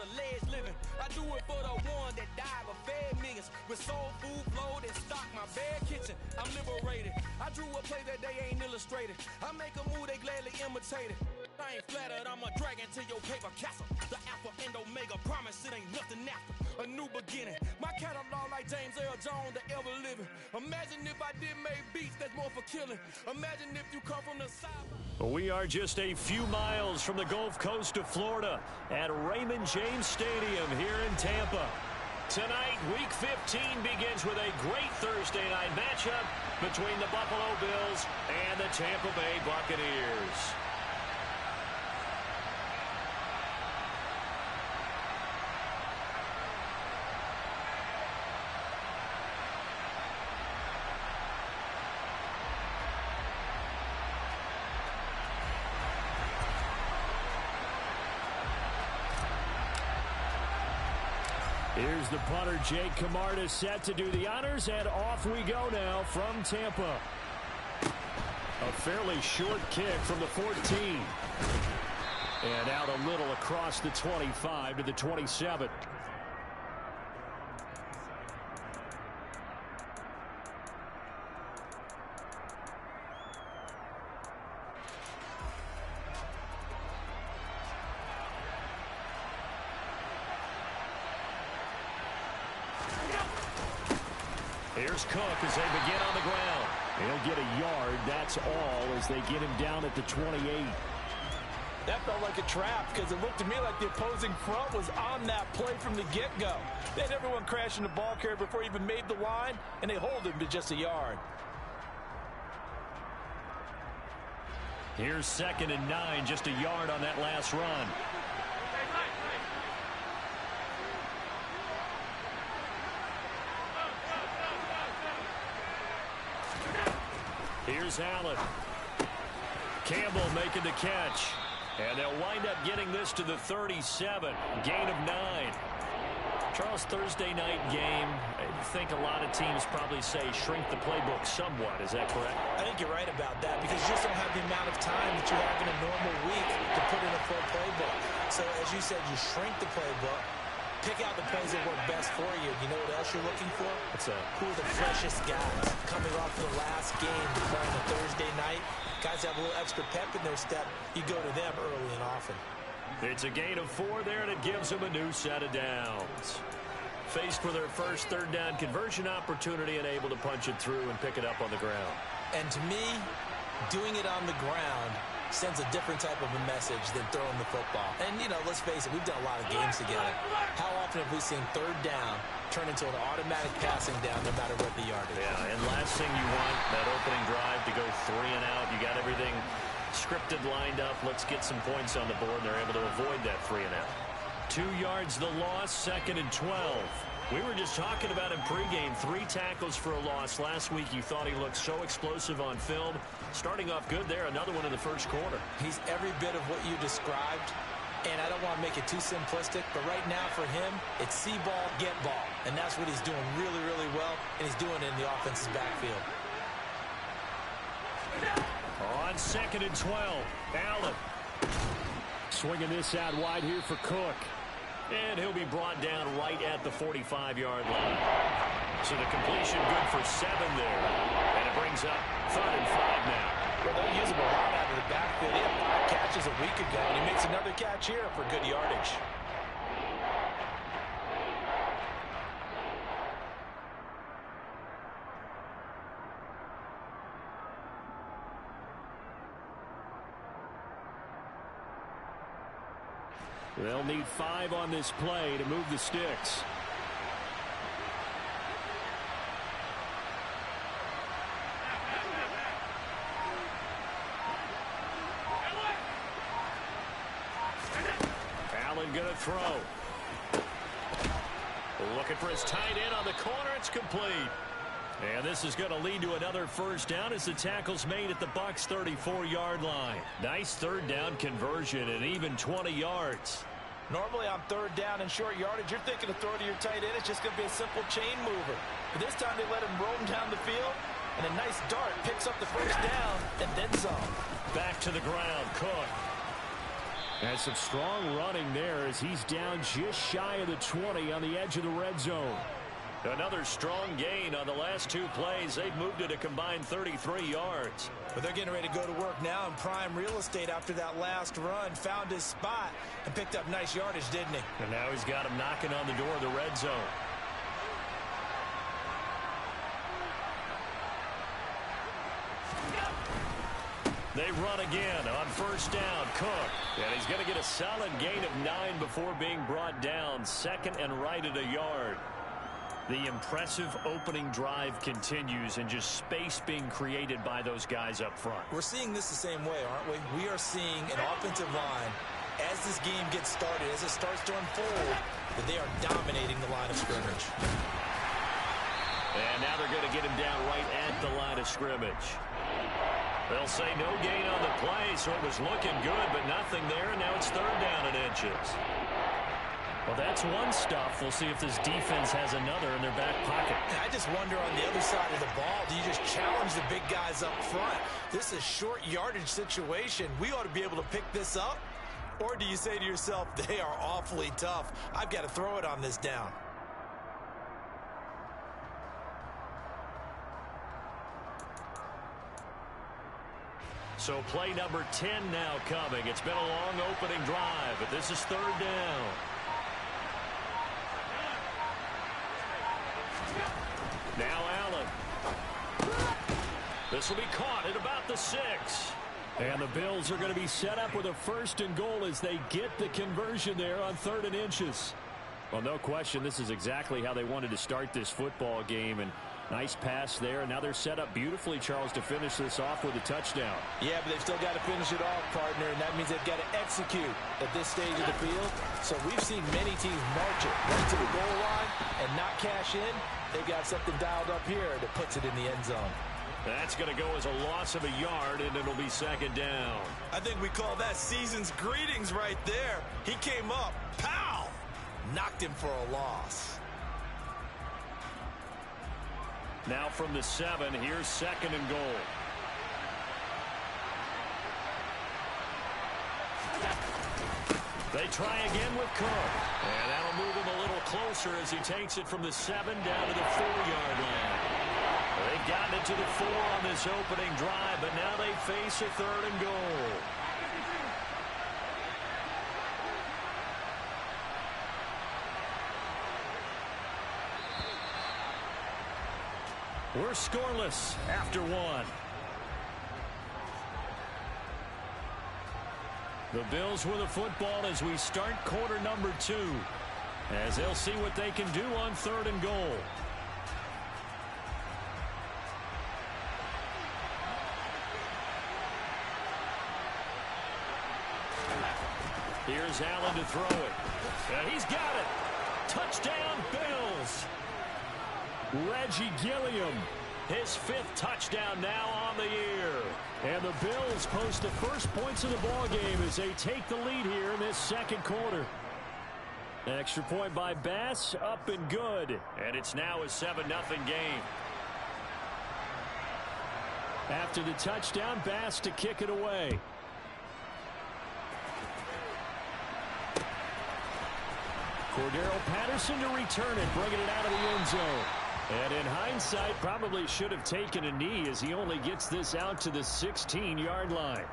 alleged living. I do it for the one that died but fed millions. With soul food flowed and stocked my bare kitchen. I'm liberated. I drew a play that they ain't illustrated. I make a move they gladly imitate it. I ain't flattered, I'm a dragon to your paper castle. The alpha and omega, promise it ain't nothing after. A new beginning. My catalog like James Earl Jones, the ever living. Imagine if I did make beats that's more for killing. Imagine if you come from the side. We are just a few miles from the Gulf Coast of Florida at Raymond James Stadium here in Tampa. Tonight, Week 15 begins with a great Thursday night matchup between the Buffalo Bills and the Tampa Bay Buccaneers. Here's the punter, Jake Camarda, set to do the honors, and off we go now from Tampa. A fairly short kick from the 14. And out a little across the 25 to the 27. Here's Cook as they begin on the ground. He'll get a yard, that's all, as they get him down at the 28. That felt like a trap because it looked to me like the opposing front was on that play from the get-go. They had everyone crashing the ball carrier before he even made the line, and they hold him to just a yard. Here's 2nd and 9, just a yard on that last run. Here's Allen. Campbell making the catch. And they'll wind up getting this to the 37. Gain of 9. Charles, Thursday night game, I think a lot of teams probably say shrink the playbook somewhat. Is that correct? I think you're right about that because you just don't have the amount of time that you have in a normal week to put in a full playbook. So, as you said, you shrink the playbook. Pick out the plays that work best for you. You know what else you're looking for? What's that? Who are the freshest guys coming off the last game playing a Thursday night? Guys have a little extra pep in their step. You go to them early and often. It's a gain of 4 there, and it gives them a new set of downs. Faced with their first 3rd down conversion opportunity and able to punch it through and pick it up on the ground. And to me, doing it on the ground sends a different type of a message than throwing the football. And, you know, let's face it, we've done a lot of games together. How often have we seen 3rd down turn into an automatic passing down no matter what the yardage is? Yeah, and last thing you want, that opening drive to go 3 and out. You got everything scripted, lined up. Let's get some points on the board, and they're able to avoid that 3 and out. 2 yards the loss, 2nd and 12. We were just talking about him pregame. 3 tackles for a loss. Last week you thought he looked so explosive on film. Starting off good there, another one in the first quarter. He's every bit of what you described, and I don't want to make it too simplistic, but right now for him, it's see ball, get ball. And that's what he's doing really, really well, and he's doing it in the offense's backfield. On 2nd and 12, Allen. Swinging this out wide here for Cook. And he'll be brought down right at the 45-yard line. So the completion good for 7 there. And it brings up 3rd and 5 now. Well, they'll use him a lot out of the backfield. He had 5 catches a week ago, and he makes another catch here for good yardage. They'll need 5 on this play to move the sticks. Allen going to throw. Looking for his tight end on the corner. It's complete. And this is going to lead to another first down as the tackle's made at the Bucs 34-yard line. Nice 3rd down conversion and even 20 yards. Normally on 3rd down and short yardage, you're thinking to throw to your tight end. It's just going to be a simple chain mover. But this time they let him roam down the field, and a nice dart picks up the first down and then some. Back to the ground, Cook. And some strong running there as he's down just shy of the 20 on the edge of the red zone. Another strong gain on the last two plays. They've moved it a combined 33 yards. But they're getting ready to go to work now in prime real estate after that last run. Found his spot and picked up nice yardage, didn't he? And now he's got him knocking on the door of the red zone. They run again on first down. Cook. And he's going to get a solid gain of 9 before being brought down. Second and right at a yard. The impressive opening drive continues and just space being created by those guys up front. We're seeing this the same way, aren't we? We are seeing an offensive line as this game gets started, as it starts to unfold, that they are dominating the line of scrimmage. And now they're going to get him down right at the line of scrimmage. They'll say no gain on the play, so it was looking good, but nothing there, and now it's third down and inches. Well, that's one stuff. We'll see if this defense has another in their back pocket. I just wonder on the other side of the ball, do you just challenge the big guys up front? This is a short yardage situation. We ought to be able to pick this up. Or do you say to yourself, they are awfully tough. I've got to throw it on this down. So play number 10 now coming. It's been a long opening drive, but this is third down. Now Allen. This will be caught at about the 6. And the Bills are going to be set up with a first and goal as they get the conversion there on 3rd and inches. Well, no question, this is exactly how they wanted to start this football game. And nice pass there. And now they're set up beautifully, Charles, to finish this off with a touchdown. Yeah, but they've still got to finish it off, partner. And that means they've got to execute at this stage of the field. So we've seen many teams march it right to the goal line and not cash in. They've got something dialed up here that puts it in the end zone. That's going to go as a loss of a yard, and it'll be second down. I think we call that season's greetings right there. He came up, pow! Knocked him for a loss. Now from the 7, here's second and goal. They try again with Cook. And that'll move him a little closer as he takes it from the 7 down to the 4-yard line. They've gotten it to the 4 on this opening drive, but now they face a third and goal. We're scoreless after 1. The Bills with the football as we start quarter number 2, as they'll see what they can do on 3rd and goal. Here's Allen to throw it. And he's got it. Touchdown, Bills. Reggie Gilliam, his 5th touchdown now on the year. And the Bills post the first points of the ball game as they take the lead here in this second quarter. Extra point by Bass, up and good. And it's now a 7-0 game. After the touchdown, Bass to kick it away. Cordero Patterson to return it, bringing it out of the end zone. And in hindsight, probably should have taken a knee as he only gets this out to the 16-yard line.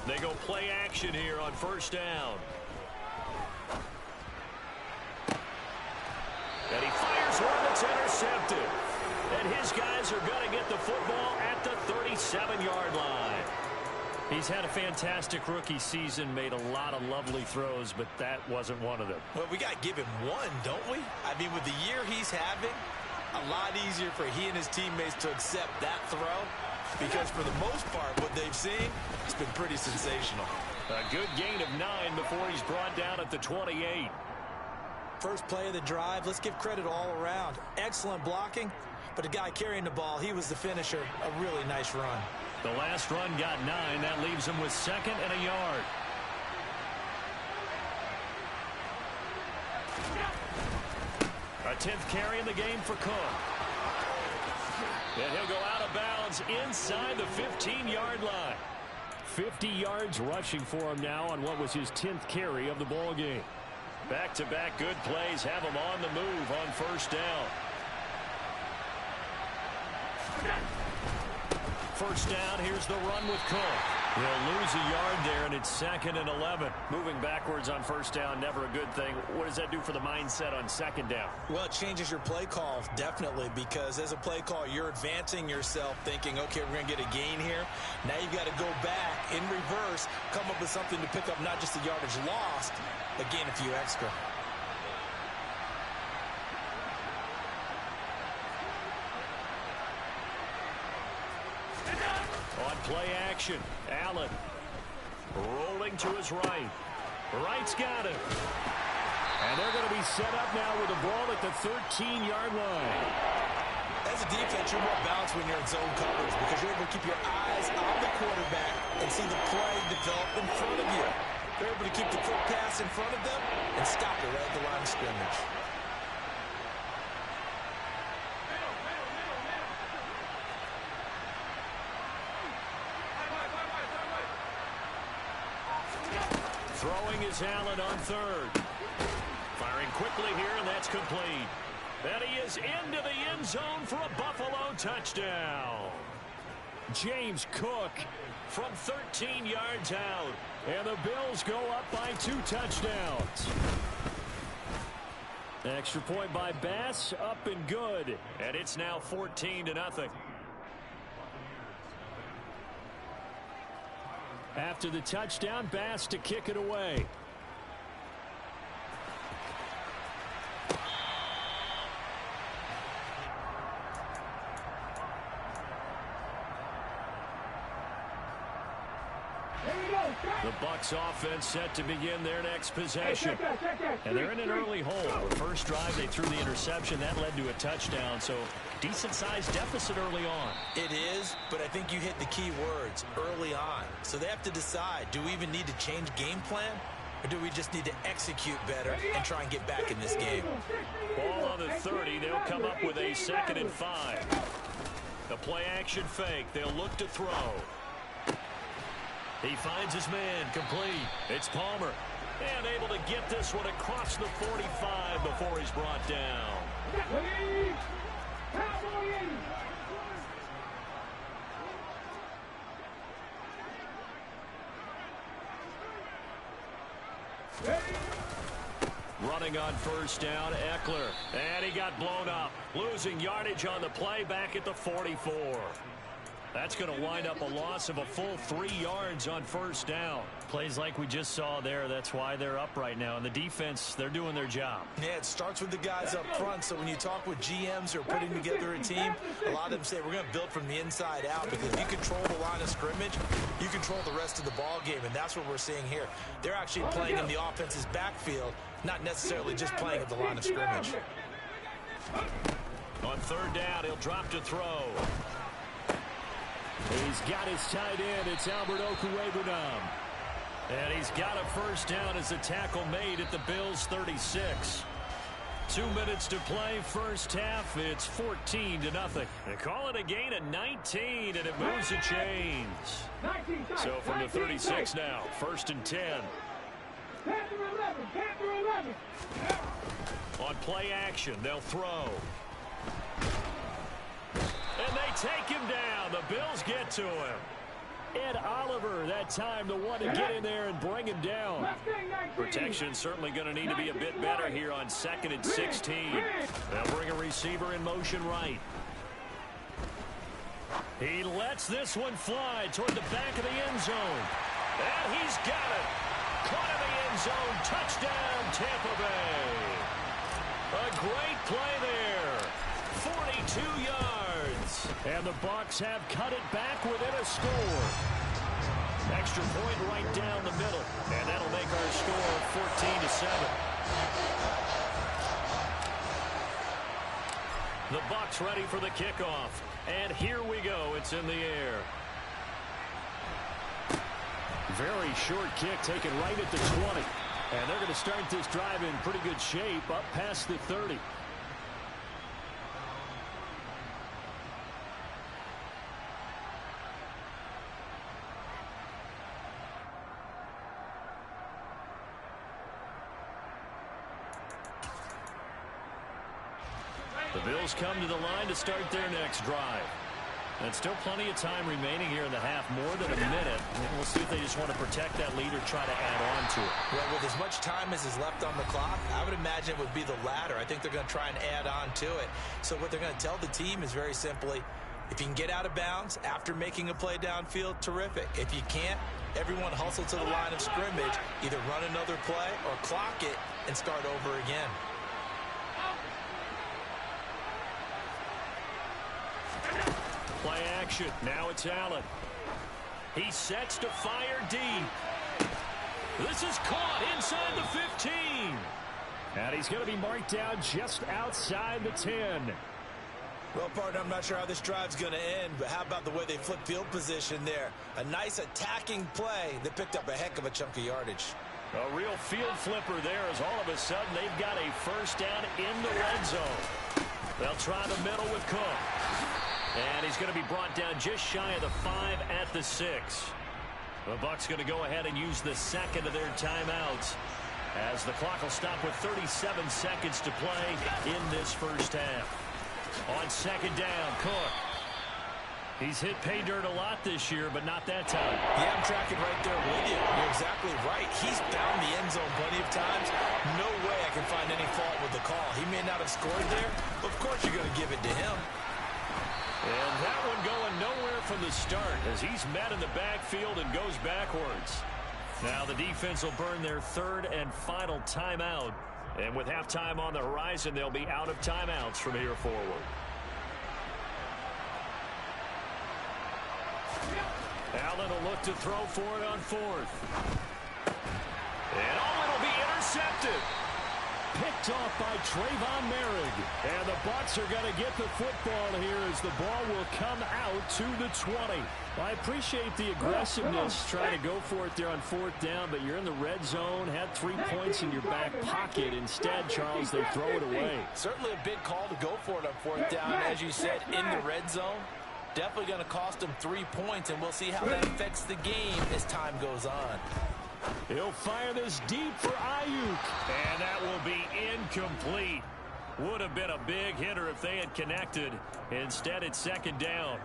They go play action here on first down. And he fires one that's intercepted. And his guys are going to get the football at the 37-yard line. He's had a fantastic rookie season, made a lot of lovely throws, but that wasn't one of them. Well, we got to give him one, don't we? I mean, with the year he's having, a lot easier for he and his teammates to accept that throw, because for the most part, what they've seen, it's been pretty sensational. A good gain of 9 before he's brought down at the 28. First play of the drive, let's give credit all around. Excellent blocking, but the guy carrying the ball, he was the finisher. A really nice run. The last run got 9. That leaves him with 2nd and a yard. A 10th carry in the game for Cook. And he'll go out of bounds inside the 15-yard line. 50 yards rushing for him now on what was his 10th carry of the ball game. Back-to-back good plays have him on the move on first down. First down, here's the run with Cook. They'll lose a yard there, and it's 2nd and 11. Moving backwards on first down, never a good thing. What does that do for the mindset on 2nd down? Well, it changes your play call, definitely, because as a play call, you're advancing yourself thinking, okay, we're going to get a gain here. Now you've got to go back in reverse, come up with something to pick up not just the yardage lost, but gain a few extra. On play action, Allen rolling to his right. Right's got it. And they're going to be set up now with the ball at the 13-yard line. As a defense, you're more balanced when you're in zone coverage because you're able to keep your eyes on the quarterback and see the play develop in front of you. They're able to keep the quick pass in front of them and stop it right at the line of scrimmage. Throwing is Allen on 3rd. Firing quickly here, and that's complete. And he is into the end zone for a Buffalo touchdown. James Cook from 13 yards out. And the Bills go up by 2 touchdowns. Extra point by Bass, up and good. And it's now 14-0. After the touchdown, Bass to kick it away. The Bucs offense set to begin their next possession. And they're in an early hole. The first drive, they threw the interception. That led to a touchdown. So decent-sized deficit early on. It is, but I think you hit the key words, early on. So they have to decide, do we even need to change game plan? Or do we just need to execute better and try and get back in this game? Ball on the 30. They'll come up with a 2nd and 5. The play-action fake. They'll look to throw. He finds his man, complete. It's Palmer. And able to get this one across the 45 before he's brought down. Running on first down, Eckler. And he got blown up. Losing yardage on the play back at the 44. That's going to wind up a loss of a full 3 yards on first down. Plays like we just saw there. That's why they're up right now. And the defense, they're doing their job. Yeah, it starts with the guys up front. So when you talk with GMs who are putting together a team, a lot of them say we're going to build from the inside out because if you control the line of scrimmage, you control the rest of the ball game. And that's what we're seeing here. They're actually playing in the offense's backfield, not necessarily just playing at the line of scrimmage. On third down, he'll drop to throw. He's got his tight end. It's Albert Okwuegbunam. And he's got a first down as a tackle made at the Bills' 36. 2 minutes to play, first half. It's 14-0. They call it a gain of 19, and it moves the chains. So from the 36 now, 1st and 10. On play action, they'll throw. And they take him down. The Bills get to him. Ed Oliver, that time, the one to get in there and bring him down. Protection certainly going to need to be a bit better here on 2nd and 16. They'll bring a receiver in motion right. He lets this one fly toward the back of the end zone. And he's got it. Caught in the end zone. Touchdown, Tampa Bay. A great play there. 42 yards. And the Bucs have cut it back within a score. Extra point right down the middle. And that'll make our score 14-7. The Bucs ready for the kickoff. And here we go. It's in the air. Very short kick taken right at the 20. And they're going to start this drive in pretty good shape up past the 30. The Bills come to the line to start their next drive. And still plenty of time remaining here in the half, more than a minute. And we'll see if they just want to protect that lead or try to add on to it. Well, with as much time as is left on the clock, I would imagine it would be the latter. I think they're going to try and add on to it. So what they're going to tell the team is very simply, if you can get out of bounds after making a play downfield, terrific. If you can't, everyone hustle to the line of scrimmage, either run another play or clock it and start over again. Play action. Now it's Allen. He sets to fire deep. This is caught inside the 15. And he's going to be marked down just outside the 10. Well, partner, I'm not sure how this drive's going to end, but how about the way they flip field position there? A nice attacking play that picked up a heck of a chunk of yardage. A real field flipper there as all of a sudden they've got a first down in the red zone. They'll try the middle with Cook. And he's going to be brought down just shy of the 5 at the 6. The Bucs going to go ahead and use the second of their timeouts as the clock will stop with 37 seconds to play in this first half. On second down, Cook. He's hit pay dirt a lot this year, but not that time. Yeah, I'm tracking right there with you. You're exactly right. He's found the end zone plenty of times. No way I can find any fault with the call. He may not have scored there, but of course you're going to give it to him. And that one going nowhere from the start as he's met in the backfield and goes backwards. Now the defense will burn their third and final timeout. And with halftime on the horizon, they'll be out of timeouts from here forward. Allen will look to throw for it on fourth. And it'll be intercepted. Picked off by Trayvon Merrick. And the Bucs are going to get the football here as the ball will come out to the 20. I appreciate the aggressiveness trying to go for it there on fourth down, but you're in the red zone, had 3 points in your back pocket. Instead, Charles, they throw it away. Certainly a big call to go for it on fourth down, as you said, in the red zone. Definitely going to cost them 3 points, and we'll see how that affects the game as time goes on. He'll fire this deep for Ayuk. And that will be incomplete. Would have been a big hitter if they had connected. Instead, it's second down.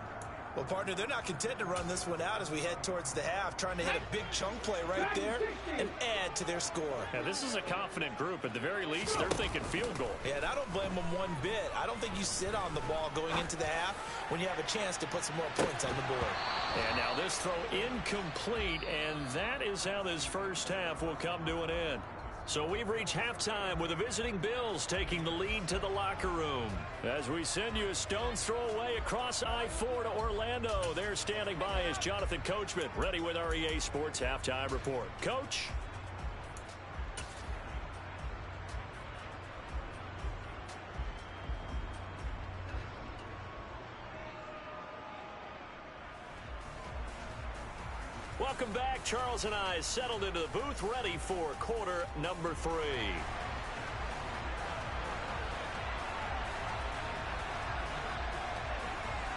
Well, partner, they're not content to run this one out as we head towards the half, trying to hit a big chunk play right there and add to their score. Yeah, this is a confident group. At the very least, they're thinking field goal. Yeah, and I don't blame them one bit. I don't think you sit on the ball going into the half when you have a chance to put some more points on the board. And now this throw incomplete, and that is how this first half will come to an end. So we've reached halftime with the visiting Bills taking the lead to the locker room. As we send you a stone's throw away across I-4 to Orlando. There standing by is Jonathan Coachman, ready with our EA Sports Halftime Report. Coach? Welcome back. Charles and I settled into the booth, ready for quarter number 3.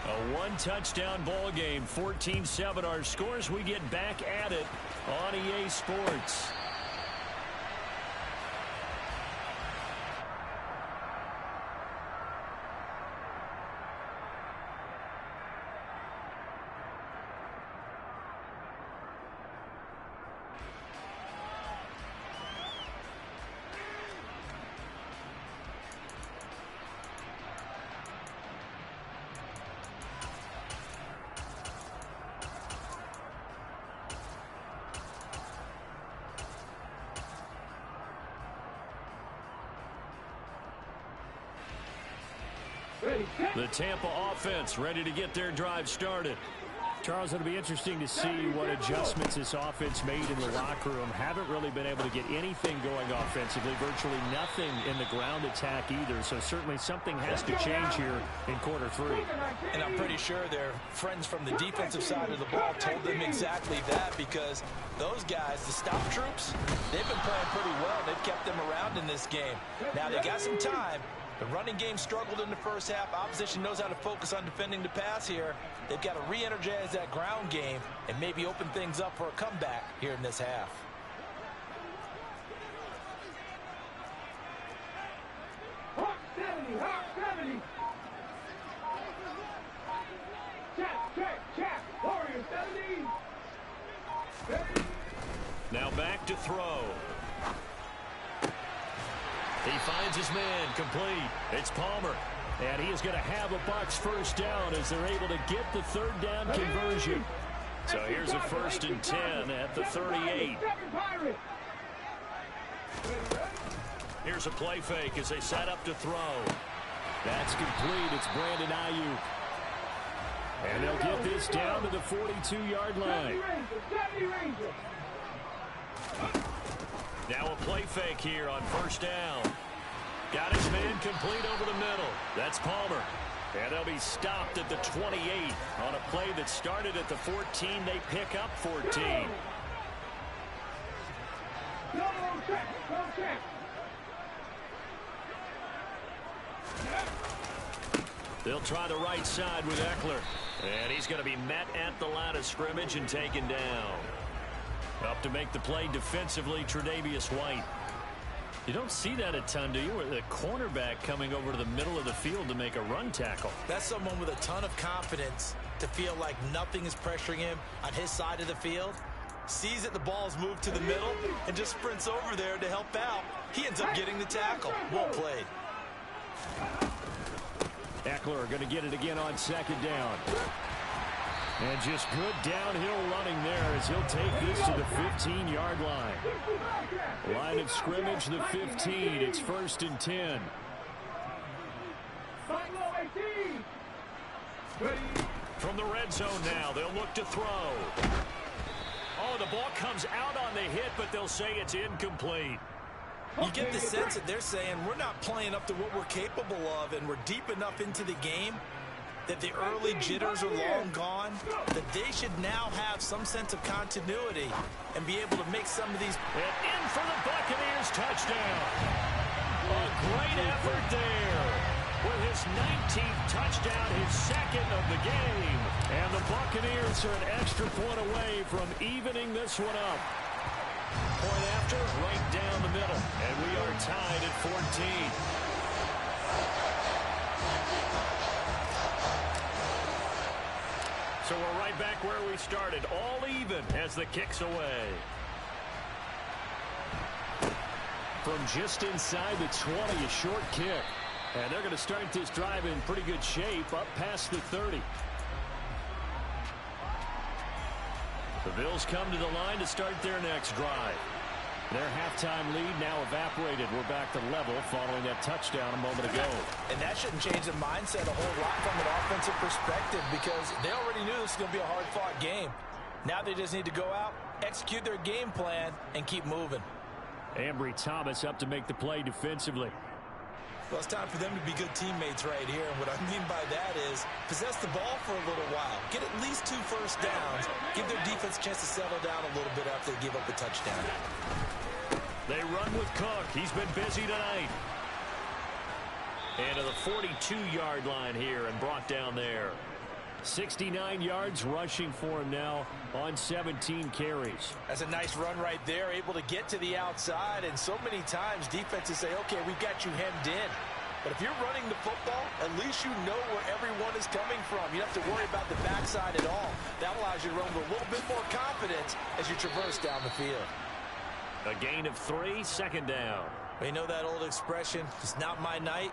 A one-touchdown ball game, 14-7 our scores. We get back at it on EA Sports. The Tampa offense ready to get their drive started. Charles, it'll be interesting to see what adjustments this offense made in the locker room. Haven't really been able to get anything going offensively, virtually nothing in the ground attack either. So certainly something has to change here in quarter 3. And I'm pretty sure their friends from the defensive side of the ball told them exactly that, because those guys, the stop troops, they've been playing pretty well. They've kept them around in this game. Now they got some time. The running game struggled in the first half. Opposition knows how to focus on defending the pass here. They've got to re-energize that ground game and maybe open things up for a comeback here in this half. Hawk 70, Hawk 70. Check. Warrior 70. Now back to throw. He finds his man complete. It's Palmer. And he is going to have a Bucs first down as they're able to get the third down conversion. So here's a 1st and 10 at the 38. Here's a play fake as they set up to throw. That's complete. It's Brandon Ayuk. And they'll get this down to the 42-yard line. Now a play fake here on 1st down. Got his man complete over the middle. That's Palmer. And they'll be stopped at the 28 on a play that started at the 14. They pick up 14. They'll try the right side with Eckler. And he's going to be met at the line of scrimmage and taken down. Up to make the play defensively, Tre'Davious White. You don't see that a ton, do you? Where the cornerback coming over to the middle of the field to make a run tackle. That's someone with a ton of confidence to feel like nothing is pressuring him on his side of the field. Sees that the ball's moved to the middle and just sprints over there to help out. He ends up getting the tackle. Well played. Eckler going to get it again on 2nd down. And just good downhill running there as he'll take this to the 15-yard line. Line of scrimmage, the 15. It's 1st and 10. From the red zone now, they'll look to throw. Oh, the ball comes out on the hit, but they'll say it's incomplete. You get the sense that they're saying we're not playing up to what we're capable of, and we're deep enough into the game that the early jitters are long gone, that they should now have some sense of continuity and be able to make some of these. And in for the Buccaneers touchdown. A great effort there with his 19th touchdown, his 2nd of the game. And the Buccaneers are an extra point away from evening this one up. Point after, right down the middle. And we are tied at 14. So we're right back where we started, all even as the kick's away. From just inside the 20, a short kick. And they're going to start this drive in pretty good shape, up past the 30. The Bills come to the line to start their next drive. Their halftime lead now evaporated. We're back to level following that touchdown a moment ago. And that shouldn't change the mindset a whole lot from an offensive perspective, because they already knew this was going to be a hard-fought game. Now they just need to go out, execute their game plan, and keep moving. Ambry Thomas up to make the play defensively. Well, it's time for them to be good teammates right here. And what I mean by that is possess the ball for a little while. Get at least 2 first downs. Give their defense a chance to settle down a little bit after they give up a touchdown. They run with Cook. He's been busy tonight. And to the 42-yard line here and brought down there. 69 yards rushing for him now on 17 carries. That's a nice run right there, able to get to the outside. And so many times defenses say, okay, we've got you hemmed in. But if you're running the football, at least you know where everyone is coming from. You don't have to worry about the backside at all. That allows you to run with a little bit more confidence as you traverse down the field. A gain of 3, 2nd down. We know that old expression, it's not my night.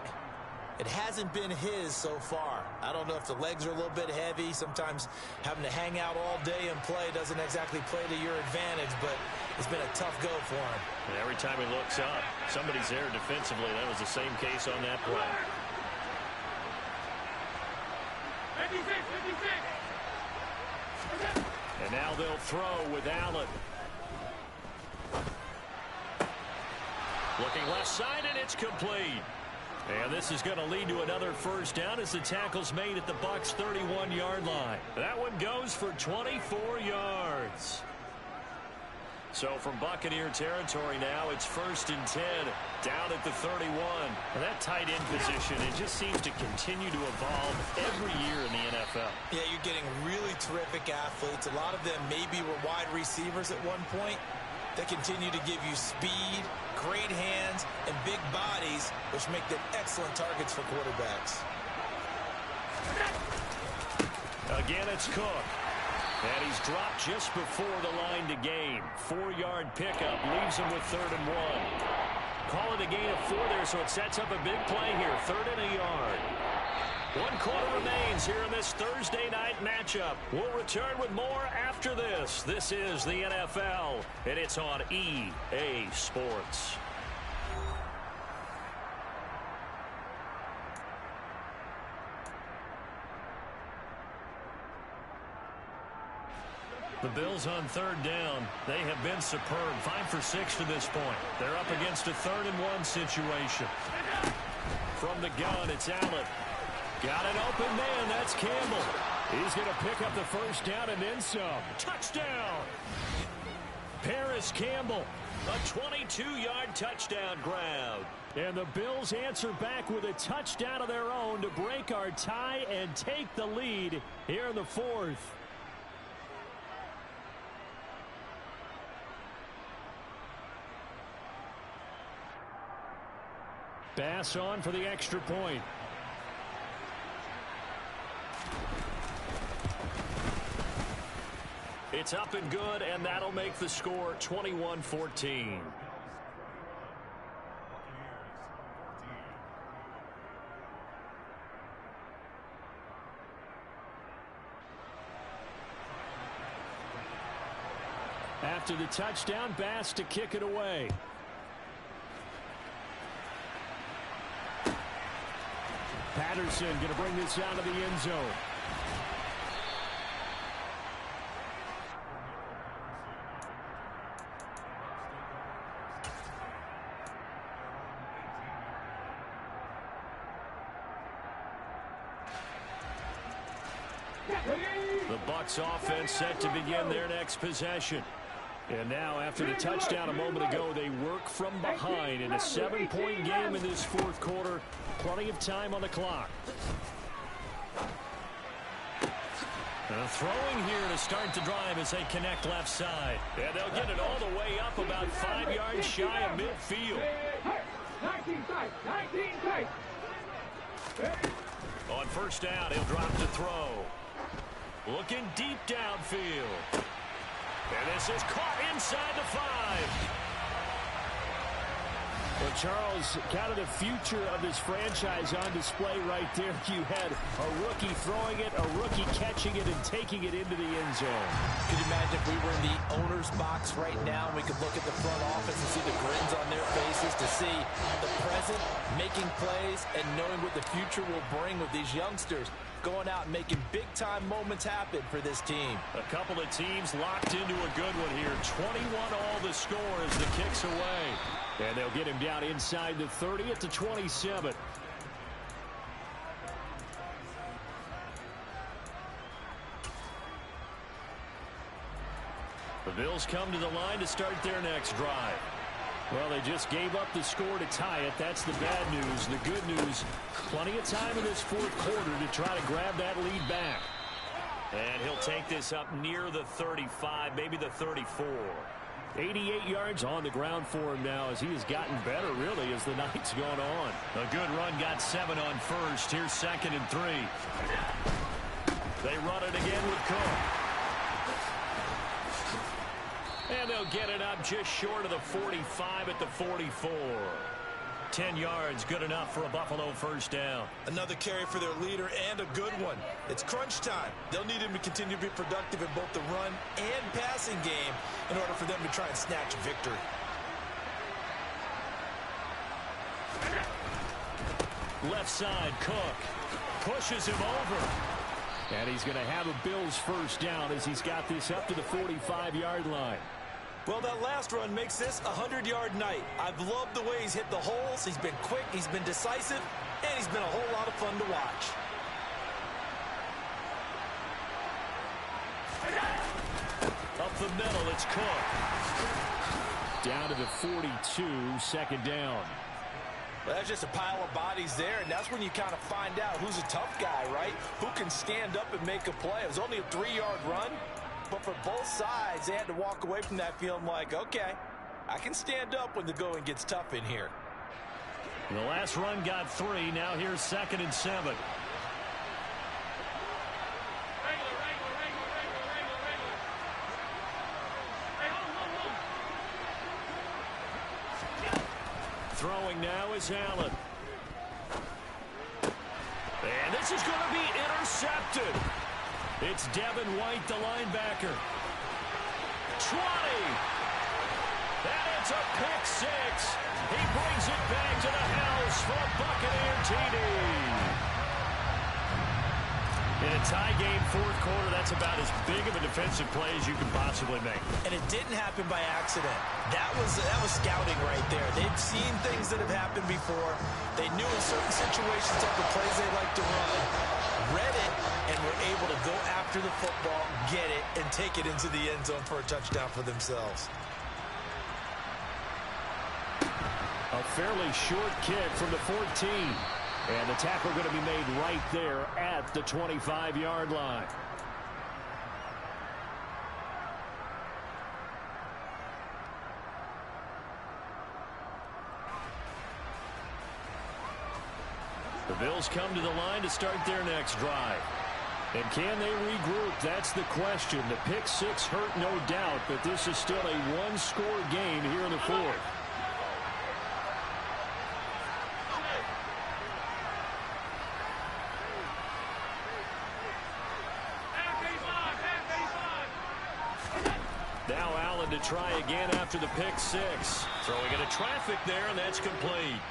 It hasn't been his so far. I don't know if the legs are a little bit heavy. Sometimes having to hang out all day and play doesn't exactly play to your advantage, but it's been a tough go for him. And every time he looks up, somebody's there defensively. That was the same case on that play. 56. And now they'll throw with Allen. Looking left side, and it's complete. And this is going to lead to another first down as the tackle's made at the Bucs' 31-yard line. That one goes for 24 yards. So from Buccaneer territory now, it's 1st and 10, down at the 31. And that tight end position, it just seems to continue to evolve every year in the NFL. Yeah, you're getting really terrific athletes. A lot of them maybe were wide receivers at one point. They continue to give you speed, great hands, and big bodies, which make them excellent targets for quarterbacks. Again, it's Cook. And he's dropped just before the line to gain. 4-yard pickup leaves him with 3rd and 1. Call it a gain of 4 there, so it sets up a big play here. 3rd and a yard. 1 quarter remains here in this Thursday night matchup. We'll return with more after this. This is the NFL, and it's on EA Sports. The Bills on 3rd down. They have been superb. 5 for 6 to this point. They're up against a 3rd and 1 situation. From the gun, it's Allen. Got an open man. That's Campbell. He's going to pick up the first down and then some. Touchdown! Paris Campbell. A 22-yard touchdown grab. And the Bills answer back with a touchdown of their own to break our tie and take the lead here in the 4th. Bass on for the extra point. It's up and good, and that'll make the score 21-14. After the touchdown, Bass to kick it away. Patterson going to bring this out of the end zone. The Bucs offense set to begin their next possession. And now, after the touchdown a moment ago, they work from behind in a 7-point game in this 4th quarter. Plenty of time on the clock. Throwing here to start the drive as they connect left side. And they'll get it all the way up about 5 yards shy of midfield. 19 tight. On first down, he'll drop to throw. Looking deep downfield. And this is caught inside the 5. Well, Charles, kind of the future of this franchise on display right there. You had a rookie throwing it, a rookie catching it, and taking it into the end zone. Could you imagine if we were in the owner's box right now and we could look at the front office and see the grins on their faces, to see the present making plays and knowing what the future will bring with these youngsters going out and making big-time moments happen for this team. A couple of teams locked into a good one here. 21 all the score as the kick's away. And they'll get him down inside the 30 at the 27. The Bills come to the line to start their next drive. Well, they just gave up the score to tie it. That's the bad news. The good news, plenty of time in this 4th quarter to try to grab that lead back. And he'll take this up near the 35, maybe the 34. 88 yards on the ground for him now as he has gotten better, really, as the night's gone on. A good run, got 7 on first. Here's 2nd and 3. They run it again with Cook. And they'll get it up just short of the 45 at the 44. 10 yards, good enough for a Buffalo first down. Another carry for their leader, and a good one. It's crunch time. They'll need him to continue to be productive in both the run and passing game in order for them to try and snatch victory. Left side, Cook pushes him over. And he's going to have a Bills first down as he's got this up to the 45-yard line. Well, that last run makes this a 100-yard night. I've loved the way he's hit the holes. He's been quick, he's been decisive, and he's been a whole lot of fun to watch. Up the middle, it's Cook. Down to the 42, second down. Well, that's just a pile of bodies there, and that's when you kind of find out who's a tough guy, right? Who can stand up and make a play. It was only a 3-yard run, but for both sides, they had to walk away from that feeling like, okay, I can stand up when the going gets tough in here. The last run got 3. Now here's 2nd and 7. Throwing now is Allen. And this is going to be intercepted. It's Devin White, the linebacker. 20. And it's a pick 6. He brings it back to the house for a Buccaneer TD. In a tie game, fourth quarter, that's about as big of a defensive play as you can possibly make. And it didn't happen by accident. That was scouting right there. They've seen things that have happened before. They knew in certain situations type of plays they like to run, read it, and were able to go after the football, get it, and take it into the end zone for a touchdown for themselves. A fairly short kick from the 14. And the tackle going to be made right there at the 25-yard line. The Bills come to the line to start their next drive. And can they regroup? That's the question. The pick 6 hurt, no doubt, but this is still a one-score game here in the fourth. Now Allen to try again after the pick 6. Throwing into traffic there, and that's complete.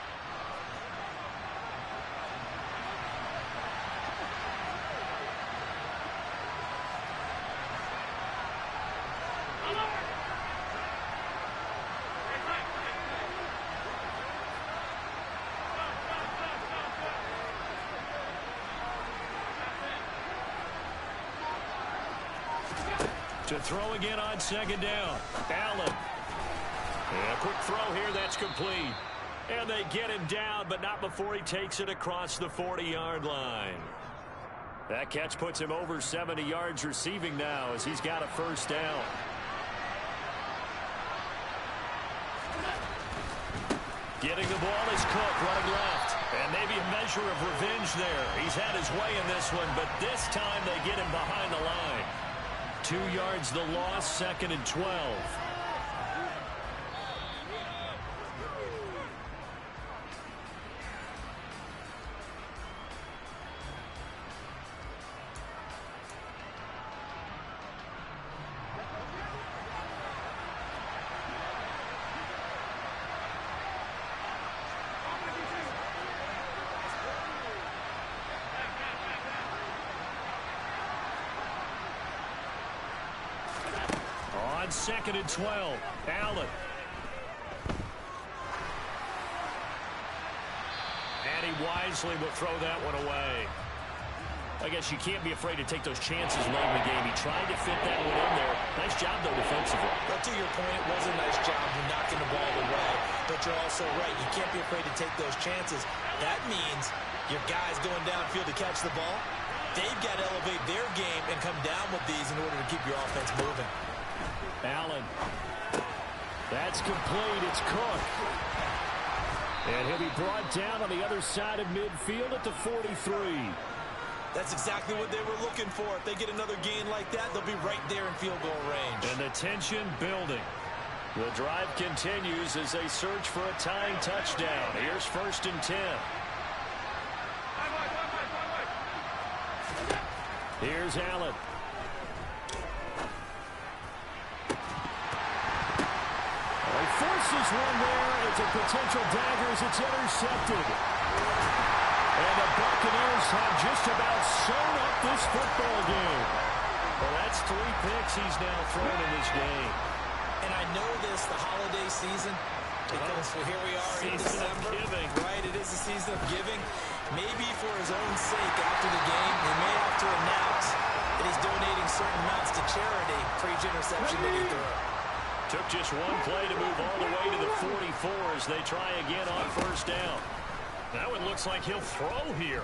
To throw again on second down. Allen. And a quick throw here, that's complete. And they get him down, but not before he takes it across the 40-yard line. That catch puts him over 70 yards receiving now as he's got a first down. Getting the ball is Cook running left. And maybe a measure of revenge there. He's had his way in this one, but this time they get him behind the line. 2 yards the loss, 2nd and 12. On 2nd and 12, Allen. And he wisely will throw that one away. I guess you can't be afraid to take those chances late in the game. He tried to fit that one in there. Nice job, though, defensively. But to your point, it was a nice job of knocking the ball away. But you're also right. You can't be afraid to take those chances. That means your guys going downfield to catch the ball, they've got to elevate their game and come down with these in order to keep your offense moving. Allen. That's complete. It's Cook. And he'll be brought down on the other side of midfield at the 43. That's exactly what they were looking for. If they get another gain like that, they'll be right there in field goal range. And the tension building. The drive continues as they search for a tying touchdown. Here's 1st and 10. Here's Allen. He forces one there. It's a potential dagger as it's intercepted. And the Buccaneers have just about sewn up this football game. Well, that's 3 picks he's now thrown in this game. And I know this, the holiday season, because here we are in December. Giving. Right, it is a season of giving. Maybe for his own sake after the game, he may have to announce that he's donating certain amounts to charity for each interception that he threw. Took just one play to move all the way to the 44 as they try again on first down. Now it looks like he'll throw here.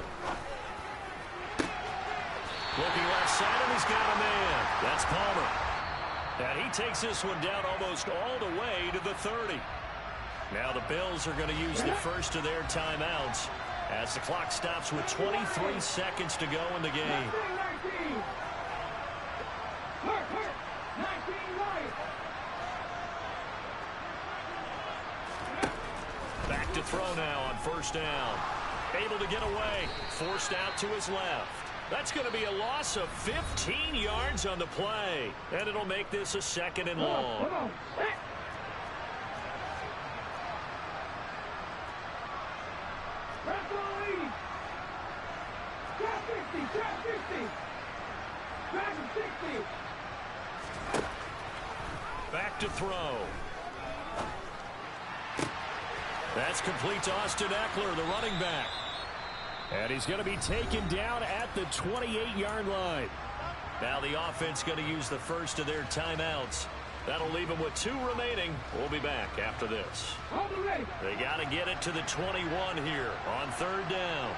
Looking left side, and he's got a man. That's Palmer. And he takes this one down almost all the way to the 30. Now the Bills are going to use the first of their timeouts as the clock stops with 23 seconds to go in the game. Back to throw now on first down. Able to get away. Forced out to his left. That's going to be a loss of 15 yards on the play. And it'll make this a 2nd and long. Back to throw. That's complete to Austin Eckler, the running back. And he's going to be taken down at the 28-yard line. Now the offense going to use the first of their timeouts. That'll leave them with 2 remaining. We'll be back after this. They got to get it to the 21 here on 3rd down.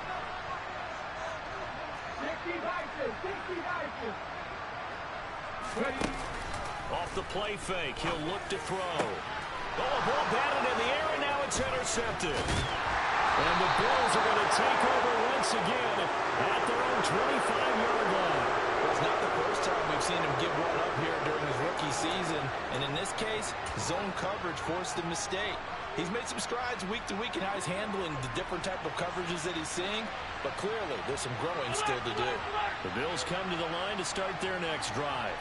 Off the play fake, he'll look to throw. Oh, a ball batted in the air, and now it's intercepted. And the Bills are going to take over once again at their own 25-yard line. It's not the first time we've seen him give one up here during his rookie season. And in this case, zone coverage forced the mistake. He's made some strides week to week in how he's handling the different type of coverages that he's seeing. But clearly, there's some growing still to do. The Bills come to the line to start their next drive.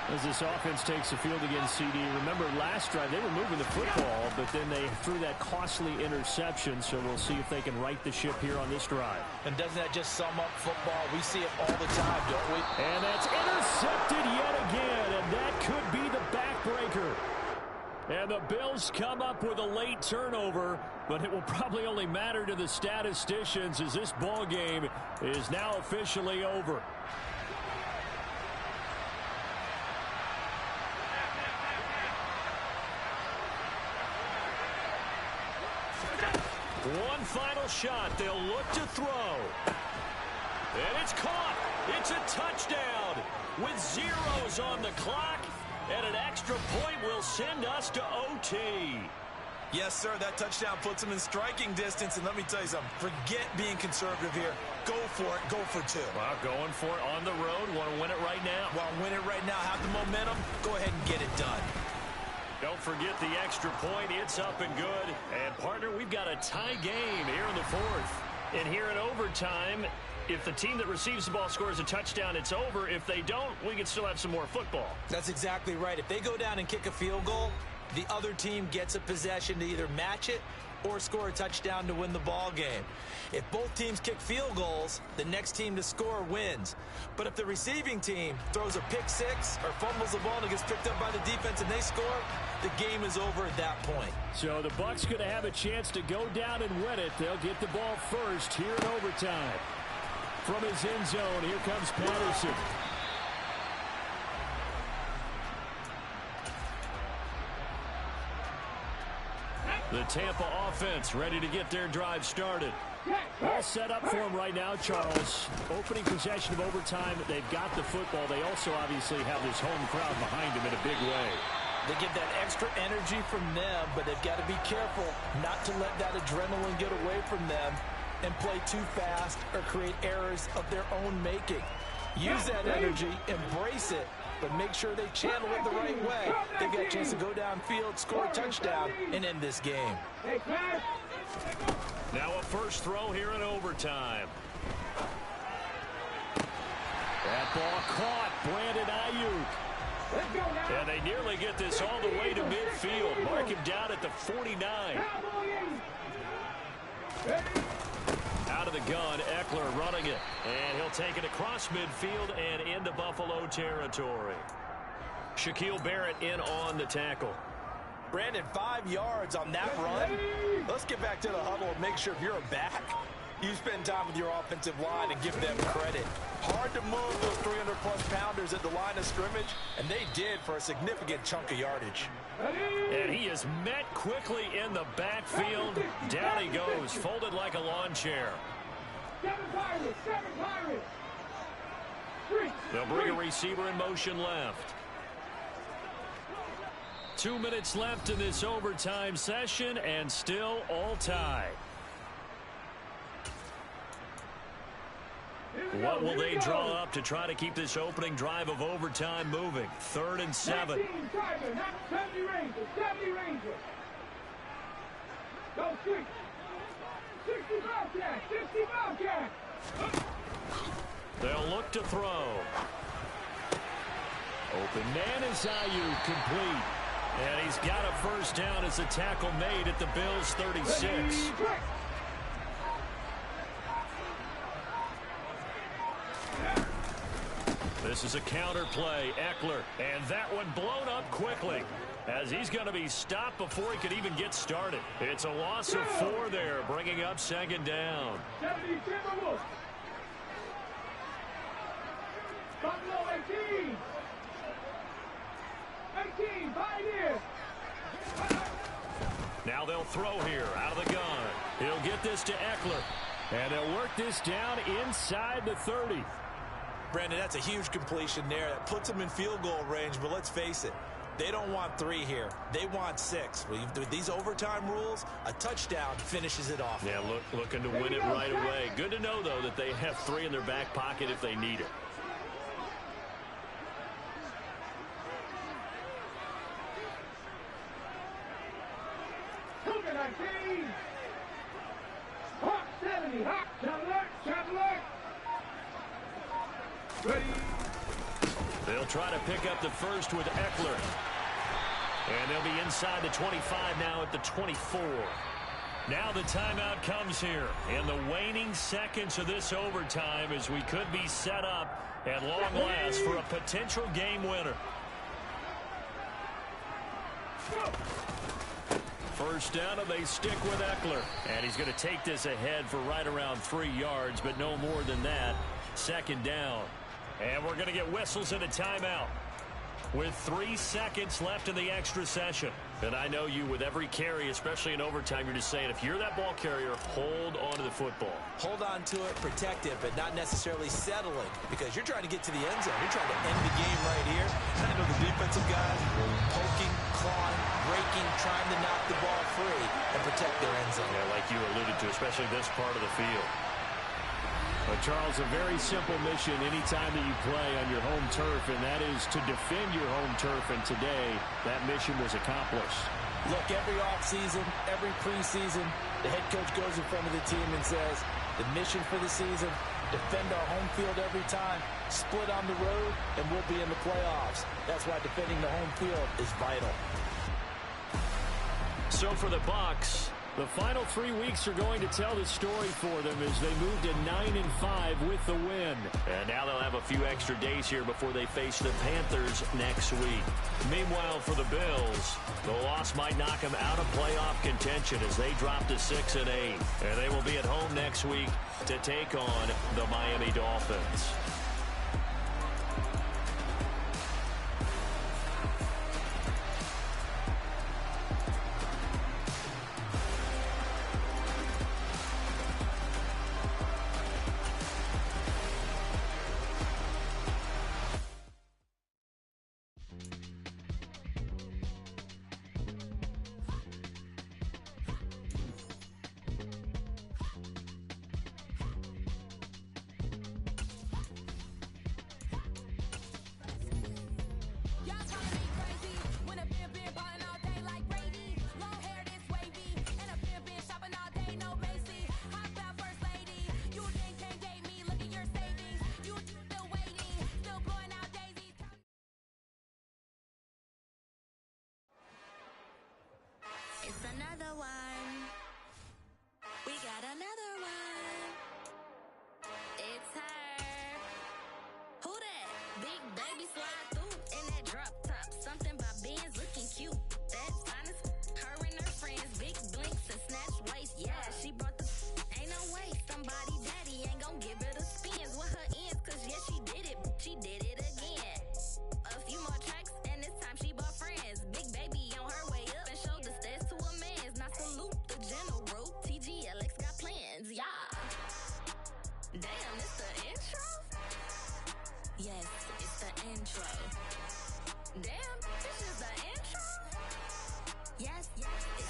As this offense takes the field against CD, remember last drive they were moving the football, but then they threw that costly interception, so we'll see if they can right the ship here on this drive. And doesn't that just sum up football? We see it all the time, don't we? And that's intercepted yet again, and that could be the backbreaker. And the Bills come up with a late turnover, but it will probably only matter to the statisticians as this ball game is now officially over. One final shot. They'll look to throw. And it's caught. It's a touchdown with zeros on the clock. And an extra point will send us to OT. Yes, sir. That touchdown puts him in striking distance. And let me tell you something. Forget being conservative here. Go for it. Go for 2. Well, going for it on the road. Want to win it right now. Want to win it right now. Have the momentum. Go ahead and get it done. Don't forget the extra point. It's up and good. And, partner, we've got a tie game here in the 4th. And here in overtime, if the team that receives the ball scores a touchdown, it's over. If they don't, we can still have some more football. That's exactly right. If they go down and kick a field goal, the other team gets a possession to either match it or score a touchdown to win the ball game. If both teams kick field goals, the next team to score wins. But if the receiving team throws a pick 6 or fumbles the ball and it gets picked up by the defense and they score, the game is over at that point. So the Bucs going to have a chance to go down and win it. They'll get the ball first here in overtime. From his end zone, here comes Patterson. The Tampa offense ready to get their drive started. All set up for them right now, Charles. Opening possession of overtime. They've got the football. They also obviously have this home crowd behind them in a big way. They get that extra energy from them, but they've got to be careful not to let that adrenaline get away from them and play too fast or create errors of their own making. Use that energy, embrace it, but make sure they channel it the right way. They've got a chance to go downfield, score a touchdown, and end this game. Now a first throw here in overtime. That ball caught. Brandon Ayuk. And they nearly get this all the way to midfield. Mark him down at the 49. Out of the gun, Eckler running it. And he'll take it across midfield and into Buffalo territory. Shaquille Barrett in on the tackle. Brandon, 5 yards on that run. Let's get back to the huddle and make sure if you're a back, you spend time with your offensive line and give them credit. Hard to move those 300-plus pounders at the line of scrimmage, and they did for a significant chunk of yardage. And he is met quickly in the backfield. Down he goes, folded like a lawn chair. 7 Pirates, 7 Pirates. They'll bring a receiver in motion left. 2 minutes left in this overtime session, and still all tied. What will they draw up to try to keep this opening drive of overtime moving? 3rd and 7. 70 Rangers, 70 Rangers. Go 60 Bobcats, 60 Bobcats. They'll look to throw. Open man is Ayuk, complete. And he's got a first down as the tackle made at the Bills' 36. This is a counter play, Eckler, and that one blown up quickly as he's going to be stopped before he could even get started. It's a loss of 4 there, bringing up 2nd down. 70 Timberwolves. Buffalo 18. 18, Pioneers. Now they'll throw here out of the gun. He'll get this to Eckler, and they'll work this down inside the 30. Brandon, that's a huge completion there. That puts them in field goal range, but let's face it, they don't want 3 here. They want 6. With these overtime rules, a touchdown finishes it off. Yeah, looking to win it right away. Good to know, though, that they have 3 in their back pocket if they need it. Cougar 19. Hawk 70, Hawk, Cadillac. Ready. They'll try to pick up the first with Eckler. And they'll be inside the 25 now at the 24. Now the timeout comes here in the waning seconds of this overtime as we could be set up at long last for a potential game winner. First down, and they stick with Eckler. And he's going to take this ahead for right around 3 yards, but no more than that. 2nd down. And we're going to get whistles and a timeout with 3 seconds left in the extra session. And I know you, with every carry, especially in overtime, you're just saying, if you're that ball carrier, hold on to the football. Hold on to it, protect it, but not necessarily settling, because you're trying to get to the end zone. You're trying to end the game right here. I know the defensive guys were poking, clawing, breaking, trying to knock the ball free and protect their end zone. Yeah, like you alluded to, especially this part of the field. But Charles, a very simple mission anytime that you play on your home turf, and that is to defend your home turf. And today, that mission was accomplished. Look, every offseason, every preseason, the head coach goes in front of the team and says, the mission for the season, defend our home field every time, split on the road, and we'll be in the playoffs. That's why defending the home field is vital. So for the Bucs, the final 3 weeks are going to tell the story for them as they move to 9-5 with the win. And now they'll have a few extra days here before they face the Panthers next week. Meanwhile, for the Bills, the loss might knock them out of playoff contention as they drop to 6-8. And they will be at home next week to take on the Miami Dolphins. It's another one. We got another one. Baby slide through in that drop top. Something by Benz looking cute. That's honest. Her and her friends, big blinks and snatch waist. Yeah, she brought the ain't no way. Somebody daddy ain't gon' give her the spins with her ends. Cause yeah, she did it. She did it again. A few more tracks and this time she bought friends. Big baby on her way up and showed the stairs to a man's. Now salute the general. TGLX got plans. Yeah. Damn, it's the intro? Yes, it's the intro. Damn, this is the intro? Yes, it's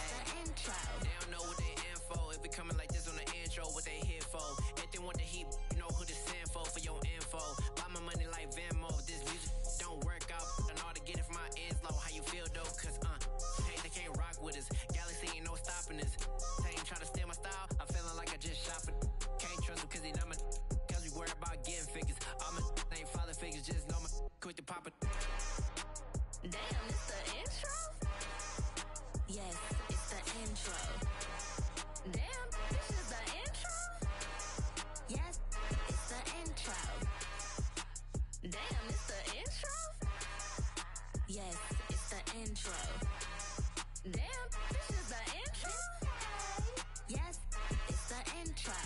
the intro. They don't know what they info. If we coming like this on the intro, what they here for? If they want the heat, you know who to send for your info. Buy my money like Venmo. This music don't work out. I know to get it from my ends low. How you feel though? Cause hey, they can't rock with us. Galaxy ain't no stopping us. They ain't trying to steal my style. I'm feeling like I just shot for. Can't trust them cause they not my. Cause we worry about getting figures. All my ain't father figures. Just know my quit the pop it. Damn, it's the intro? Yes, it's the intro. Damn, this is the intro? Yes, it's the intro. Damn, it's the intro? Yes, it's the intro. Damn, this is the intro? Yes, it's the intro.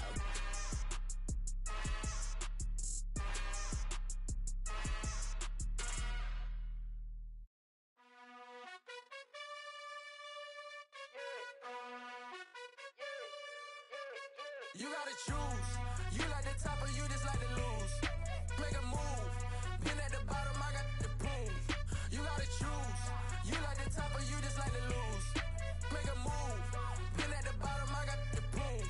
You gotta choose. You like the top or you just like to lose. Make a move. Been at the bottom, I got the proof. You gotta choose. You like the top or you just like to lose. Make a move. Been at the bottom, I got the proof.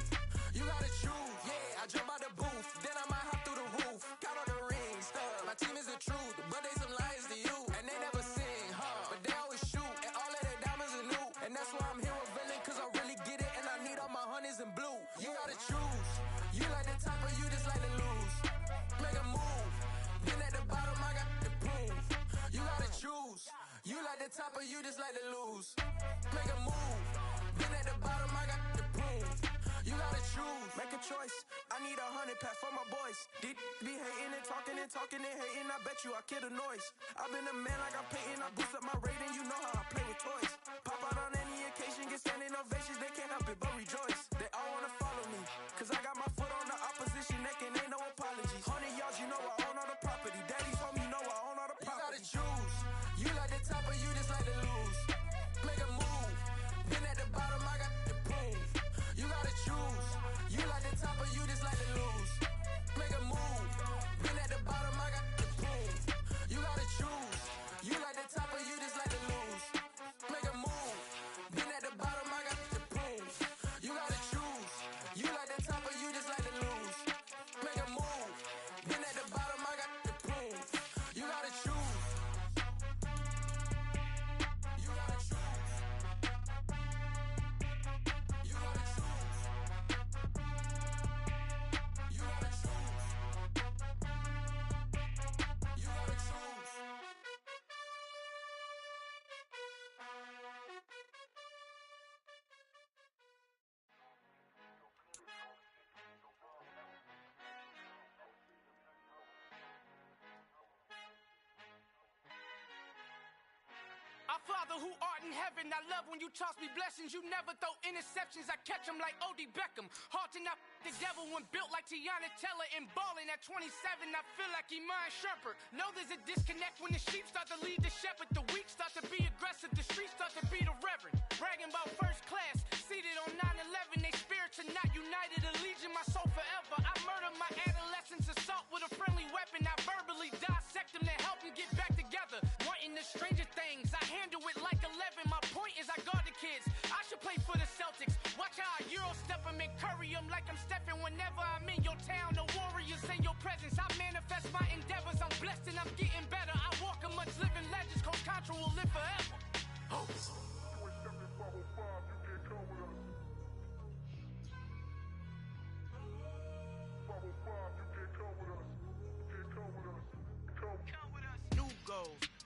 You gotta choose. Yeah, I jump out the booth. Then I might hop through the roof. Count on the rings. My team is the truth, but they some liars to you. And they never sing, but they always shoot. And all of their diamonds are new. And that's why I'm here with villain, cause I really get it. And I need all my honeys in blue. You gotta choose. You like the top or you just like to lose. Make a move. Been at the bottom, I got the proof. You gotta choose. You like the top or you just like to lose. Make a move. Been at the bottom, I got the proof. You gotta choose. Make a choice. I need 100 pack for my boys. Deep be hating and talking and hating. I bet you I kill the noise. I've been a man like I'm painting. I boost up my rating. You know how I play with toys. Pop out on any occasion, get standing ovations. They can't help it but rejoice. They all wanna follow me, cause I got my foot on the opposition neck and ain't no apologies. 100 yards, you know I own all the property. Daddy's home, you know I own all the property. You gotta choose. You like the top or you just like to lose. Make a move. Been at the bottom, I got the proof. You gotta choose. You like the top or you just like to lose. Make a move. Been at the bottom, I got the proof. You gotta choose. You like the top or you just like to lose. Make a move. Been at the bottom, I got the proof. You gotta choose. You like the top or you just like to lose. Make a move. Been at the bottom, I got the proof. You gotta choose. You gotta choose. You gotta choose. You gotta choose. You gotta choose. Our Father who art in heaven, I love when you toss me blessings. You never throw interceptions, I catch them like O.D. Beckham. Hard to not the devil when built like Tiana Teller and balling at 27. I feel like Iman Shumpert. Know there's a disconnect when the sheep start to lead the shepherd. The weak start to be aggressive, the streets start to be the reverend. Bragging about first class, seated on 9/11. They spirits are not united, a legion, my soul forever. I murder my adolescence, assault with a friendly weapon. I verbally dissect them to help them get back together. Wanting the stranger things, I handle it like 11. My point is I guard the kids. I should play for the Celtics. Watch how I Euro step them and curry them like I'm stepping. Whenever I'm in your town, the Warriors in your presence. I manifest my endeavors. I'm blessed and I'm getting better. I walk amongst living legends. Coach Contra will live forever. Oh.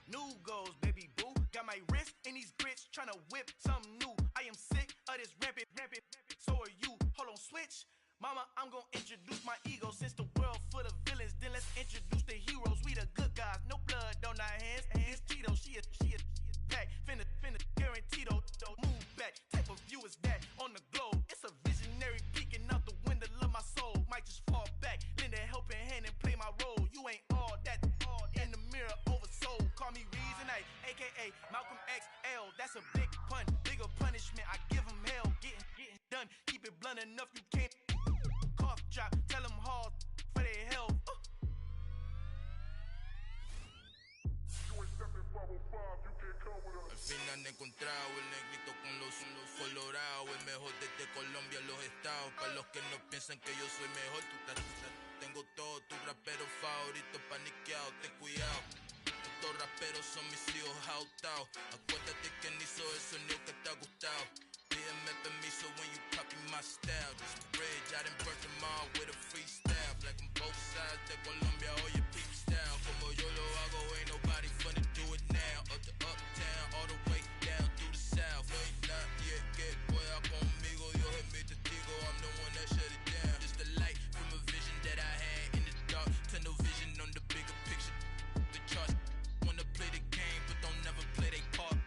New goals, baby boo. Got my wrist in these grits, tryna whip something new. I am sick of this rampant. So are you. Hold on, switch. Mama, I'm gonna introduce my ego. Since the world full of villains, then let's introduce the heroes. We the good guys, no blood on our hands. Cheeto, she a pack. Finna guarantee though. Move back. Type of view is that on the globe? It's a visionary peeking out the window of my soul. Might just fall back, lend a helping hand and play my role. You ain't all that in the mirror oversold. Call me Reason A, aka Malcolm XL. That's a big pun, bigger punishment. I give him hell. Getting done. Keep it blunt enough you can't cough drop. Tell them hard for their health. Al fin han encontrado el negrito con los colorados, el mejor desde Colombia, los estados. Para los que no piensan que yo soy mejor, tengo todo, tu rapero favorito paniqueado, ten cuidado. Estos raperos son mis hijos jautados. Acuérdate que ni hizo el sonido que te ha gustado. Pídeme permiso when you copy my style. This bridge, I done burnt them all with a freestyle. Black on both sides de Colombia, oye peep style. Como yo lo hago, ain't nobody finna do it now. Up to uptown, all the way down through the south. No hay nadie que pueda conmigo, Dios es mi testigo. I'm the one that shut it down. Just a light from a vision that I had in the dark. Tunnel vision on the bigger picture. The charts wanna play the game, but don't never play their part.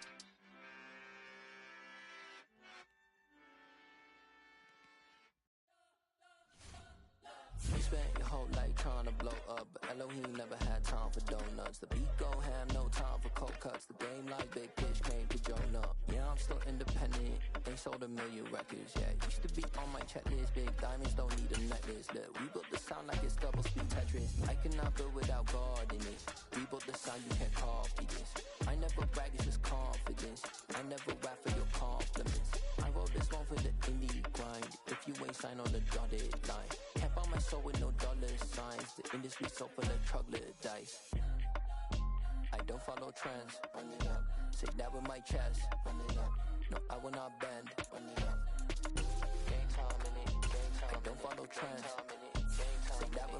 You spent your whole life trying to blow up, but Elohim never had time for donuts. The beat go ham, no time for cold cuts. The game like Big Fish came to Jonah. Yeah, I'm still independent. They sold 1 million records, yeah. Used to be on my checklist. Big diamonds don't need a necklace. Look, we built the sound like it's double speed Tetris. I cannot build without God in it. We built the sound, you can't copy this. I never brag, it's just confidence. I never rap for your compliments. I wrote this one for the indie grind. If you ain't signed on the dotted line, can't buy my soul with no dollar signs. The industry so full of troglodytes. I don't follow trends. Say that with my chest. No, I will not bend. Gang time in it. I don't follow trends. Say that with my